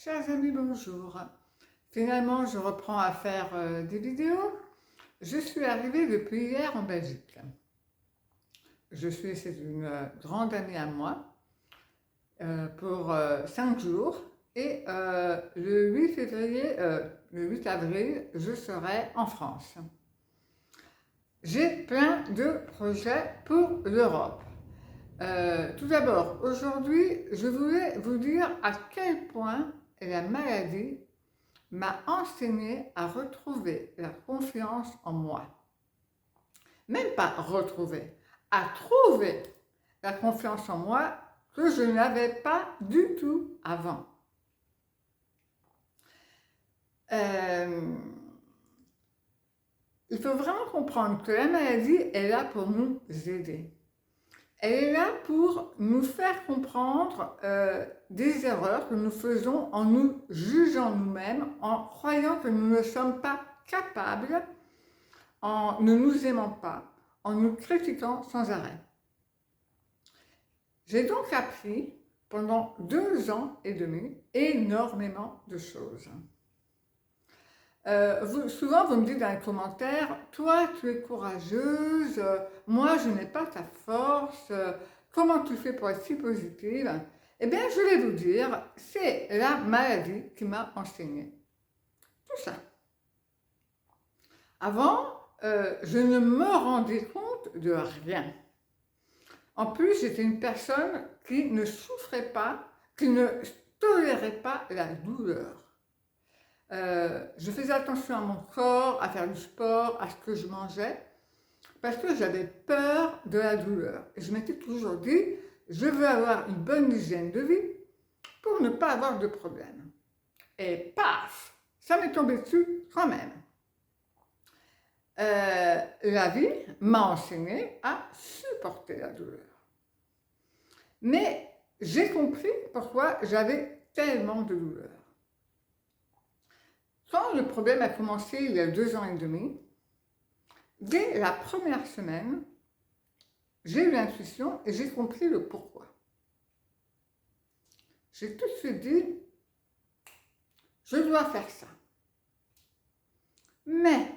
Chers amis, bonjour. Finalement, je reprends à faire des vidéos. Je suis arrivée depuis hier en Belgique. C'est une grande amie à moi pour 5 jours. Et le 8 février, le 8 avril, je serai en France. J'ai plein de projets pour l'Europe. Tout d'abord, aujourd'hui, je voulais vous dire à quel point la maladie m'a enseigné à retrouver la confiance en moi. Même pas retrouver, à trouver la confiance en moi que je n'avais pas du tout avant. Il faut vraiment comprendre que la maladie est là pour nous aider. Elle est là pour nous faire comprendre des erreurs que nous faisons en nous jugeant nous-mêmes, en croyant que nous ne sommes pas capables, en ne nous aimant pas, en nous critiquant sans arrêt. J'ai donc appris pendant 2 ans et demi énormément de choses. Souvent, vous me dites dans les commentaires, toi, tu es courageuse, moi, je n'ai pas ta force, comment tu fais pour être si positive? Eh bien, je vais vous dire, c'est la maladie qui m'a enseigné tout ça. Avant, je ne me rendais compte de rien. En plus, j'étais une personne qui ne souffrait pas, qui ne tolérait pas la douleur. Je faisais attention à mon corps, à faire du sport, à ce que je mangeais, parce que j'avais peur de la douleur. Et je m'étais toujours dit, je veux avoir une bonne hygiène de vie pour ne pas avoir de problème. Et paf, ça m'est tombé dessus quand même. La vie m'a enseigné à supporter la douleur. Mais j'ai compris pourquoi j'avais tellement de douleur. Quand le problème a commencé il y a 2 ans et demi, dès la première semaine, j'ai eu l'intuition et j'ai compris le pourquoi. J'ai tout de suite dit, je dois faire ça. Mais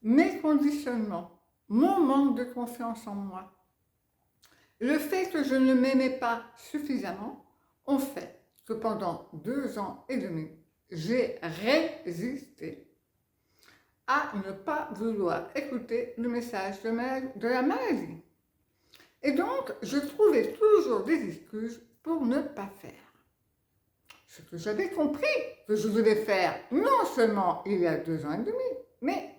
mes conditionnements, mon manque de confiance en moi, le fait que je ne m'aimais pas suffisamment, ont fait que pendant 2 ans et demi, j'ai résisté à ne pas vouloir écouter le message de la maladie. Et donc, je trouvais toujours des excuses pour ne pas faire. Ce que j'avais compris que je devais faire, non seulement il y a 2 ans et demi, mais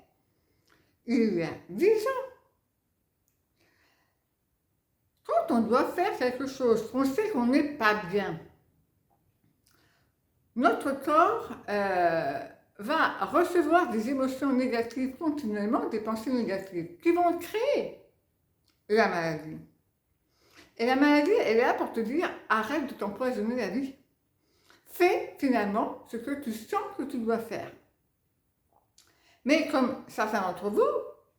il y a 10 ans. Quand on doit faire quelque chose, qu'on sait qu'on n'est pas bien, notre corps va recevoir des émotions négatives continuellement, des pensées négatives, qui vont créer la maladie. Et la maladie, elle est là pour te dire, arrête de t'empoisonner la vie. Fais finalement ce que tu sens que tu dois faire. Mais comme certains d'entre vous,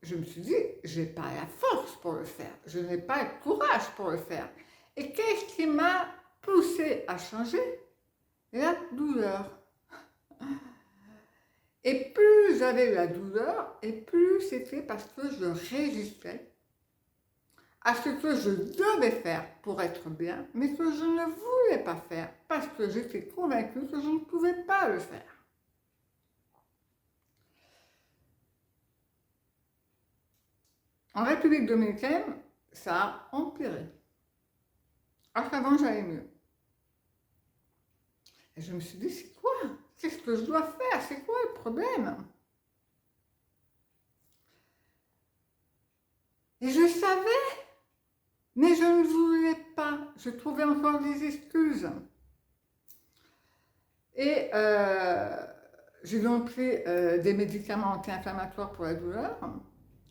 je me suis dit, je n'ai pas la force pour le faire, je n'ai pas le courage pour le faire. Et qu'est-ce qui m'a poussé à changer? La douleur. Et plus j'avais la douleur, et plus c'était parce que je résistais à ce que je devais faire pour être bien, mais que je ne voulais pas faire parce que j'étais convaincue que je ne pouvais pas le faire. En République dominicaine, ça a empiré. Alors qu'avant, j'allais mieux. Et je me suis dit, c'est quoi? Qu'est-ce que je dois faire? C'est quoi le problème? Et je savais, mais je ne voulais pas. Je trouvais encore des excuses. Et j'ai donc pris des médicaments anti-inflammatoires pour la douleur.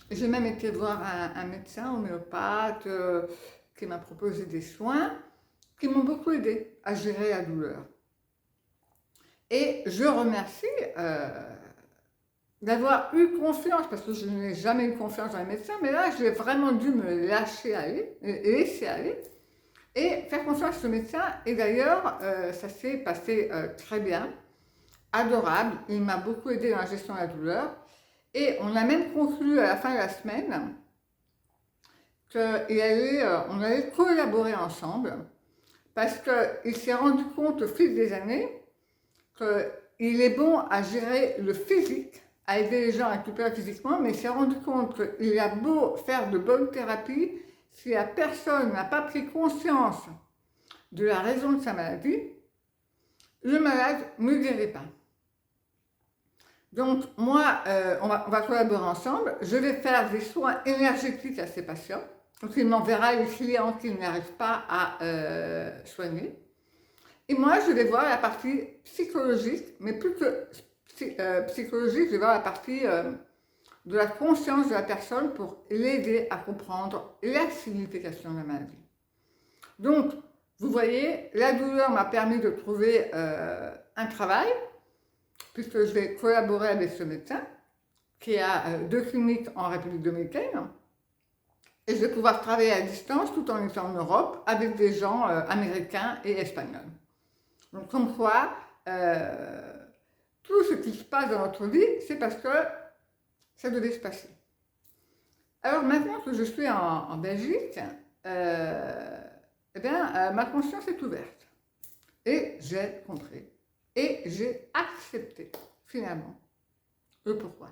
J'ai même été voir un médecin homéopathe qui m'a proposé des soins qui m'ont beaucoup aidé à gérer la douleur. Et je remercie d'avoir eu confiance, parce que je n'ai jamais eu confiance dans les médecins, mais là, j'ai vraiment dû me laisser aller, et faire confiance au médecin. Et d'ailleurs, ça s'est passé très bien, adorable. Il m'a beaucoup aidé dans la gestion de la douleur. Et on a même conclu à la fin de la semaine qu'on allait collaborer ensemble parce qu'il s'est rendu compte au fil des années qu'il est bon à gérer le physique, à aider les gens à récupérer physiquement, mais il s'est rendu compte qu'il a beau faire de bonnes thérapies, si la personne n'a pas pris conscience de la raison de sa maladie, le malade ne guérit pas. Donc moi, on va collaborer ensemble. Je vais faire des soins énergétiques à ces patients. Donc il m'enverra les clients qui n'arrivent pas à soigner. Et moi, je vais voir la partie psychologique, mais plus que psychologique, je vais voir la partie de la conscience de la personne pour l'aider à comprendre la signification de la maladie. Donc, vous voyez, la douleur m'a permis de trouver un travail, puisque je vais collaborer avec ce médecin qui a 2 cliniques en République dominicaine. Et je vais pouvoir travailler à distance tout en étant en Europe avec des gens américains et espagnols. Donc comme quoi, tout ce qui se passe dans notre vie, c'est parce que ça devait se passer. Alors maintenant que je suis en Belgique, ma conscience est ouverte. Et j'ai compris. Et j'ai accepté, finalement, le pourquoi.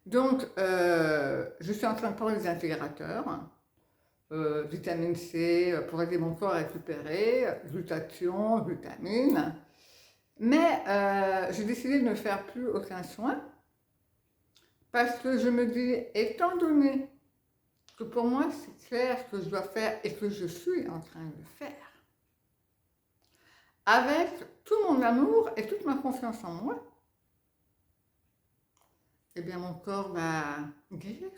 Donc, je suis en train de prendre des intégrateurs, vitamine C pour aider mon corps à récupérer, glutathion, glutamine. Mais j'ai décidé de ne faire plus aucun soin parce que je me dis, étant donné que pour moi c'est clair ce que je dois faire et que je suis en train de le faire, avec tout mon amour et toute ma confiance en moi, eh bien mon corps va guérir.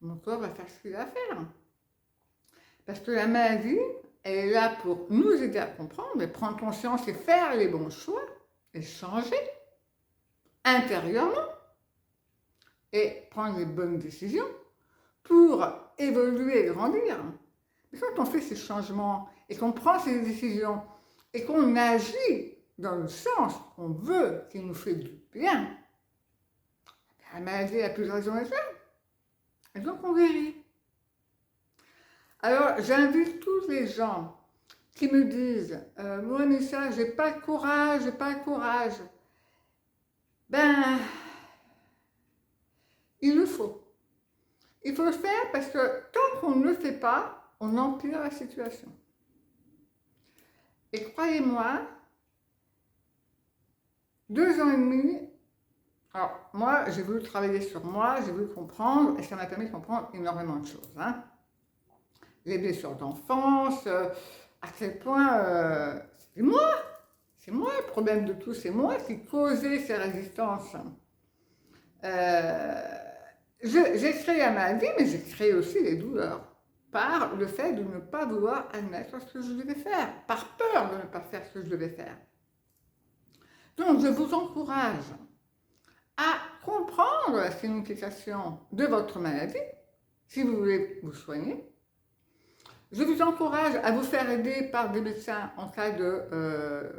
Mon corps va faire ce qu'il a à faire. Parce que la maladie, elle est là pour nous aider à comprendre, et prendre conscience et faire les bons choix, et changer intérieurement, et prendre les bonnes décisions pour évoluer et grandir. Mais quand on fait ces changements, et qu'on prend ces décisions, et qu'on agit dans le sens qu'on veut, qui nous fait du bien, la maladie a plus de raison d'être là. Et donc on guérit. Alors j'invite tous les gens qui me disent moi Mélissa, j'ai pas le courage, j'ai pas le courage. Ben, il le faut. Il faut le faire parce que tant qu'on ne le fait pas, on empire la situation. Et croyez-moi, 2 ans et demi, alors moi j'ai voulu travailler sur moi, j'ai voulu comprendre, et ça m'a permis de comprendre énormément de choses. Les blessures d'enfance, à quel point c'est moi le problème de tout, c'est moi qui causais ces résistances. J'ai créé la maladie, mais j'ai créé aussi les douleurs par le fait de ne pas vouloir admettre ce que je devais faire, par peur de ne pas faire ce que je devais faire. Donc je vous encourage à comprendre la signification de votre maladie, si vous voulez vous soigner. Je vous encourage à vous faire aider par des médecins en cas de...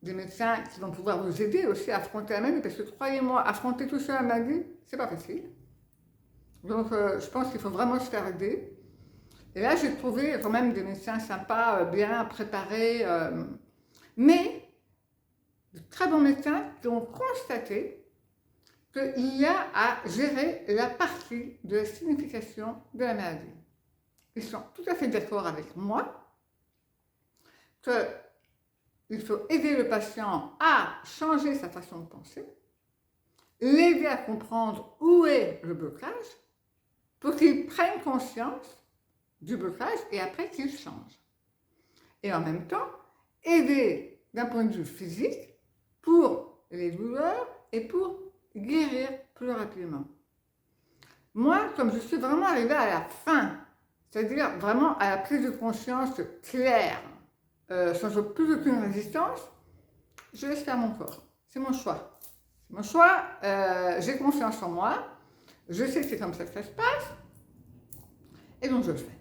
des médecins qui vont pouvoir vous aider aussi à affronter la maladie, parce que croyez-moi, affronter tout ça la maladie, c'est pas facile. Donc je pense qu'il faut vraiment se faire aider. Et là, j'ai trouvé quand même des médecins sympas, bien préparés, mais de très bons médecins qui ont constaté qu'il y a à gérer la partie de la signification de la maladie. Ils sont tout à fait d'accord avec moi qu'il faut aider le patient à changer sa façon de penser, l'aider à comprendre où est le blocage pour qu'il prenne conscience du blocage et après qu'il change. Et en même temps, aider d'un point de vue physique pour les douleurs et pour guérir plus rapidement. Moi, comme je suis vraiment arrivée à la fin, c'est-à-dire vraiment à la prise de conscience claire, sans plus aucune résistance, je laisse faire mon corps. C'est mon choix. C'est mon choix, j'ai confiance en moi. Je sais que c'est comme ça que ça se passe, et donc je le fais.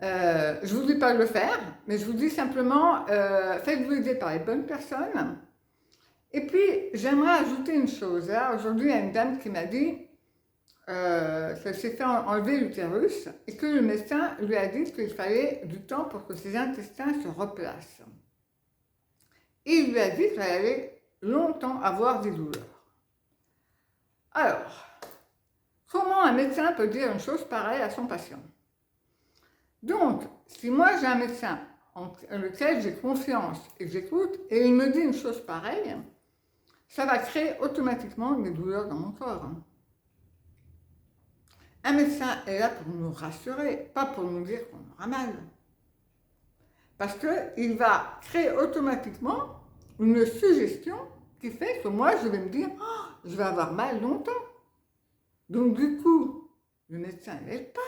Je ne vous dis pas de le faire, mais je vous dis simplement, faites-vous aider par les bonnes personnes. Et puis, j'aimerais ajouter une chose. Là, aujourd'hui, il y a une dame qui m'a dit qu'elle s'est fait enlever l'utérus et que le médecin lui a dit qu'il fallait du temps pour que ses intestins se replacent. Et il lui a dit qu'elle allait longtemps avoir des douleurs. Alors, comment un médecin peut dire une chose pareille à son patient? Donc, si moi j'ai un médecin en lequel j'ai confiance et que j'écoute, et il me dit une chose pareille, ça va créer automatiquement des douleurs dans mon corps. Un médecin est là pour nous rassurer, pas pour nous dire qu'on aura mal. Parce qu'il va créer automatiquement une suggestion qui fait que moi je vais me dire oh, je vais avoir mal longtemps. Donc du coup, le médecin n'aide pas.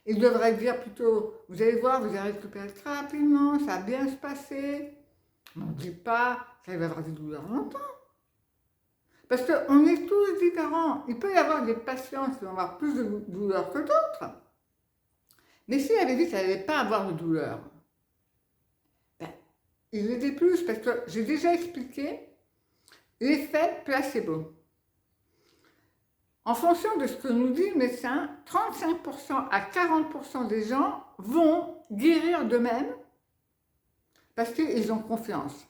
Il devrait dire plutôt, vous allez voir, vous allez récupérer très rapidement, ça va bien se passer. On ne dit pas, ça va avoir des douleurs longtemps. Parce qu'on est tous différents. Il peut y avoir des patients qui vont avoir plus de douleurs que d'autres. Mais s'il avait dit qu'il n'allait pas avoir de douleur, ben, il l'aidait plus parce que j'ai déjà expliqué l'effet placebo. En fonction de ce que nous dit le médecin, 35% à 40% des gens vont guérir d'eux-mêmes parce qu'ils ont confiance.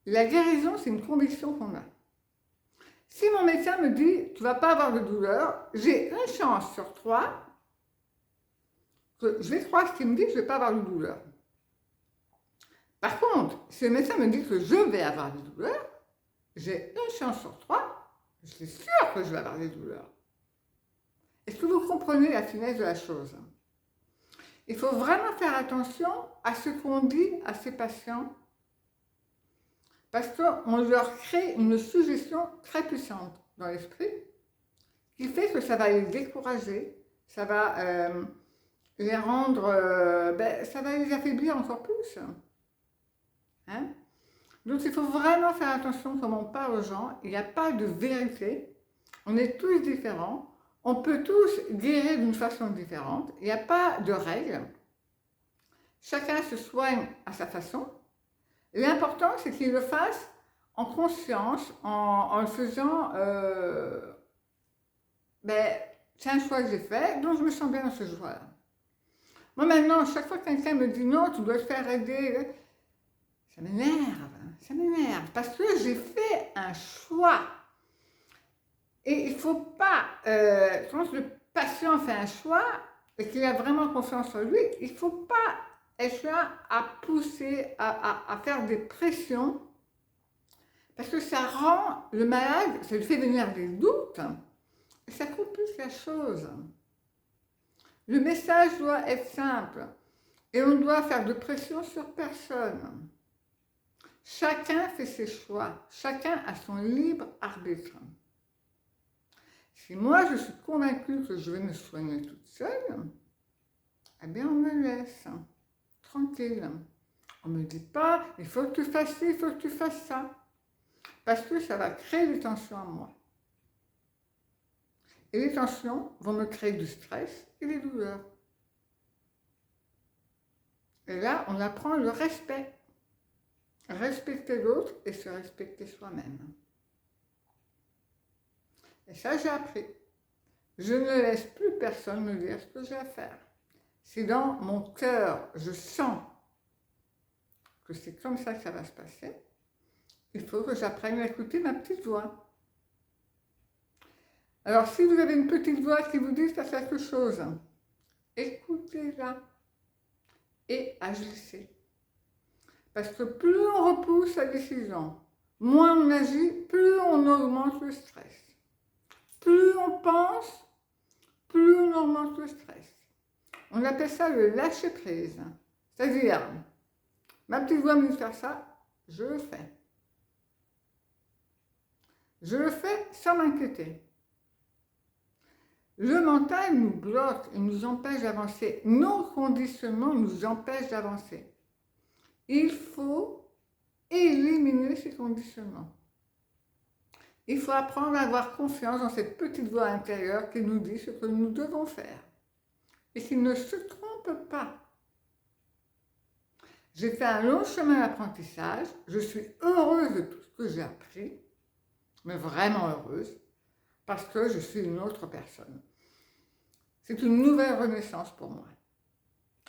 La guérison, c'est une conviction qu'on a. Si mon médecin me dit « tu ne vas pas avoir de douleur », j'ai une chance sur 3 que je vais croire ce qu'il me dit que je ne vais pas avoir de douleur. Par contre, si le médecin me dit que je vais avoir des douleurs, j'ai une chance sur 3, je suis sûre que je vais avoir des douleurs. Est-ce que vous comprenez la finesse de la chose? Il faut vraiment faire attention à ce qu'on dit à ces patients parce qu'on leur crée une suggestion très puissante dans l'esprit qui fait que ça va les décourager, ça va les rendre, ça va les affaiblir encore plus. Hein? Donc il faut vraiment faire attention comment on parle aux gens, il n'y a pas de vérité, on est tous différents, on peut tous guérir d'une façon différente, il n'y a pas de règles, chacun se soigne à sa façon. L'important, c'est qu'il le fasse en conscience, en le faisant, c'est un choix que j'ai fait, donc je me sens bien dans ce choix-là. Moi maintenant, chaque fois que quelqu'un me dit non, tu dois te faire aider, ça m'énerve, parce que j'ai fait un choix. Et il ne faut pas, quand le patient fait un choix et qu'il a vraiment confiance en lui, il ne faut pas être là à pousser, à faire des pressions, parce que ça rend le malade, ça lui fait venir des doutes, et ça complique la chose. Le message doit être simple, et on doit faire de pression sur personne. Chacun fait ses choix, chacun a son libre arbitre. Si moi je suis convaincue que je vais me soigner toute seule, eh bien on me laisse. Tranquille. On ne me dit pas, il faut que tu fasses ci, il faut que tu fasses ça. Parce que ça va créer des tensions en moi. Et les tensions vont me créer du stress et des douleurs. Et là, on apprend le respect. Respecter l'autre et se respecter soi-même. Et ça, j'ai appris. Je ne laisse plus personne me dire ce que j'ai à faire. Si dans mon cœur, je sens que c'est comme ça que ça va se passer, il faut que j'apprenne à écouter ma petite voix. Alors, si vous avez une petite voix qui vous dit faire quelque chose, écoutez-la et agissez. Parce que plus on repousse la décision, moins on agit, plus on augmente le stress. Plus on pense, plus on augmente le stress. On appelle ça le lâcher-prise. C'est-à-dire, ma petite voix me dit de faire ça, je le fais. Je le fais sans m'inquiéter. Le mental nous bloque, il nous empêche d'avancer. Nos conditionnements nous empêchent d'avancer. Il faut éliminer ces conditionnements. Il faut apprendre à avoir confiance dans cette petite voix intérieure qui nous dit ce que nous devons faire et qui ne se trompe pas. J'ai fait un long chemin d'apprentissage, je suis heureuse de tout ce que j'ai appris, mais vraiment heureuse, parce que je suis une autre personne. C'est une nouvelle renaissance pour moi.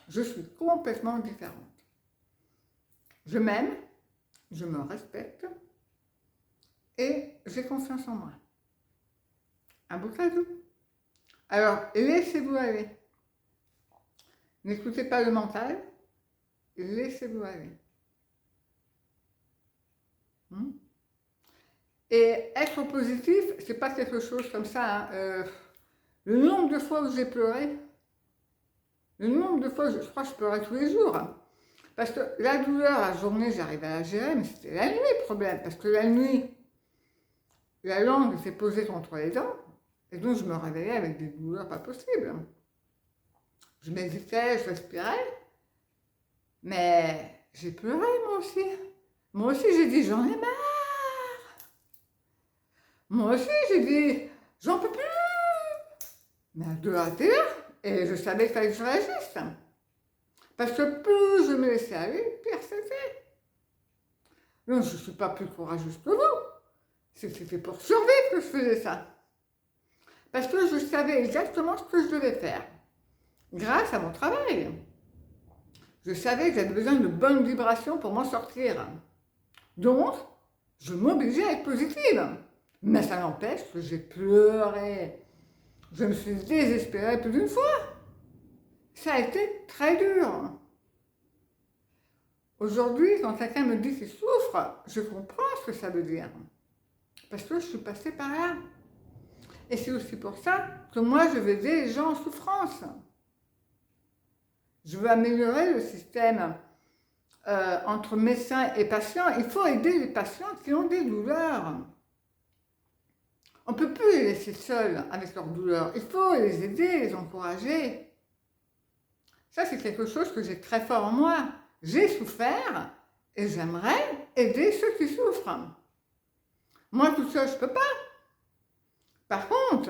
Je suis complètement différente. Je m'aime, je me respecte et j'ai confiance en moi. Un beau cadeau. Alors, laissez-vous aller. N'écoutez pas le mental, laissez-vous aller. Et être positif, c'est pas quelque chose comme ça. Le nombre de fois où j'ai pleuré, le nombre de fois, je crois que je pleurais tous les jours. Parce que la douleur, la journée, j'arrivais à la gérer, mais c'était la nuit le problème. Parce que la nuit, la langue s'est posée contre les dents, et donc je me réveillais avec des douleurs pas possibles. Je méditais, je respirais, mais j'ai pleuré moi aussi. Moi aussi, j'ai dit, j'en ai marre. Moi aussi, j'ai dit, j'en peux plus. Mais de la terre, et je savais qu'il fallait que je réagisse. Parce que plus je me laissais aller, pire c'était. Non, je ne suis pas plus courageuse que vous. C'était pour survivre que je faisais ça. Parce que je savais exactement ce que je devais faire. Grâce à mon travail. Je savais que j'avais besoin de bonnes vibrations pour m'en sortir. Donc, je m'obligeais à être positive. Mais ça n'empêche que j'ai pleuré. Je me suis désespérée plus d'une fois. Ça a été très dur. Aujourd'hui, quand quelqu'un me dit qu'il souffre, je comprends ce que ça veut dire. Parce que je suis passée par là. Et c'est aussi pour ça que moi, je veux aider les gens en souffrance. Je veux améliorer le système entre médecins et patients. Il faut aider les patients qui ont des douleurs. On ne peut plus les laisser seuls avec leurs douleurs. Il faut les aider, les encourager. Ça, c'est quelque chose que j'ai très fort en moi. J'ai souffert et j'aimerais aider ceux qui souffrent. Moi, tout seul, je ne peux pas. Par contre,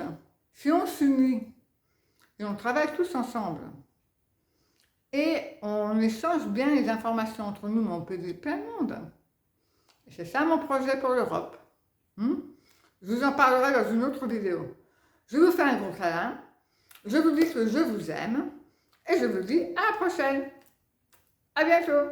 si on s'unit et on travaille tous ensemble et on échange bien les informations entre nous, on peut aider plein de monde. Et c'est ça mon projet pour l'Europe. Je vous en parlerai dans une autre vidéo. Je vous fais un gros câlin. Je vous dis que je vous aime. Et je vous dis à la prochaine. À bientôt.